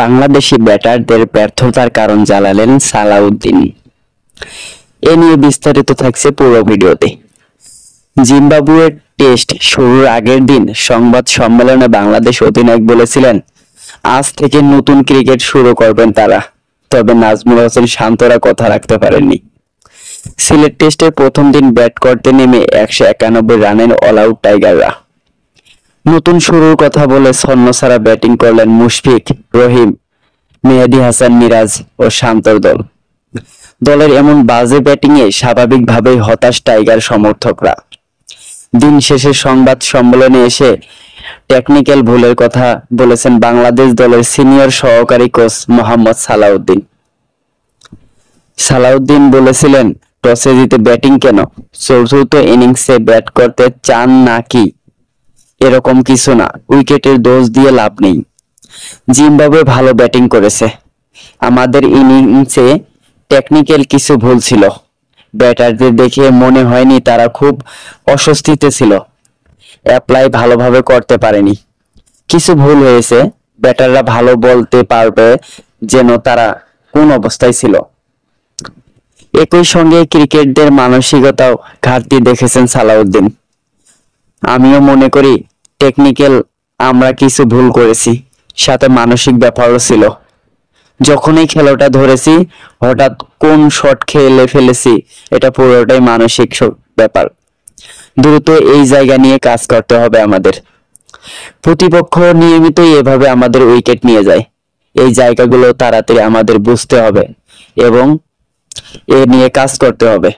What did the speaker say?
বাংলাদেশি ব্যাটারদের ব্যর্থতার কারণ জানালেন সালাউদ্দিন। এ নিয়ে বিস্তারিত থাকছে পুরো ভিডিওতে। জিম্বাবুয়ের টেস্ট শুরুর আগের দিন সংবাদ সম্মেলনে বাংলাদেশ অধিনায়ক বলেছিলেন, আজ থেকে নতুন ক্রিকেট শুরু করবেন তারা। তবে নাজমুল হোসেন শান্তরা কথা রাখতে পারেননি। সিলেট টেস্টের প্রথম দিন ব্যাট করতে নেমে 191 রানের অল আউট টাইগাররা। নতুন শুরুর কথা বলে ছন্নছাড়া ব্যাটিং করলেন মুশফিক, রহিম, মেহেদী হাসান মিরাজ ও শান্তর দল। দলের এমন বাজে ব্যাটিংয়ে স্বাভাবিকভাবেই হতাশ টাইগার সমর্থকরা। দিন শেষে সংবাদ সম্মেলনে এসে টেকনিক্যাল ভুলের কথা বলেছেন বাংলাদেশ দলের সিনিয়র সহকারী কোচ মোহাম্মদ সালাউদ্দিন। সালাউদ্দিন বলেছিলেন, টসে জিতে ব্যাটিং কেন? চতুর্থ ইনিংসে ব্যাট করতে চান নাকি? এরকম কিছু না, উইকেটের দোষ দিয়ে লাভ নেই। জিম্বাবুয়ে ভালো ব্যাটিং করেছে। আমাদের ইনিংসে টেকনিক্যাল কিছু ভুল ছিল। ব্যাটারদের দেখে মনে হয়নি তারা খুব অস্বস্তিতে ছিল। অ্যাপ্লাই ভালোভাবে করতে পারেনি। কিছু ভুল হয়েছে। ব্যাটাররা ভালো বলতে পারবে যেন তারা কোন অবস্থায় ছিল। একই সঙ্গে ক্রিকেটারদের মানসিকতাও ঘাটতি দেখেছেন সালাউদ্দিন। আমিও মনে করি টেকনিক্যাল আমরা কিছু ভুল করেছি, সাথে মানসিক ব্যাপারও ছিল। যখনই খেলাটা ধরেছি হঠাৎ কোন শট খেলে ফেলেছি, এটা পুরোটাই মানসিক ব্যাপার। দ্রুত এই জায়গা নিয়ে কাজ করতে হবে আমাদের। প্রতিপক্ষ নিয়মিতই এভাবে আমাদের উইকেট নিয়ে যায়। এই জায়গাগুলো তাড়াতাড়ি আমাদের বুঝতে হবে এবং এ নিয়ে কাজ করতে হবে।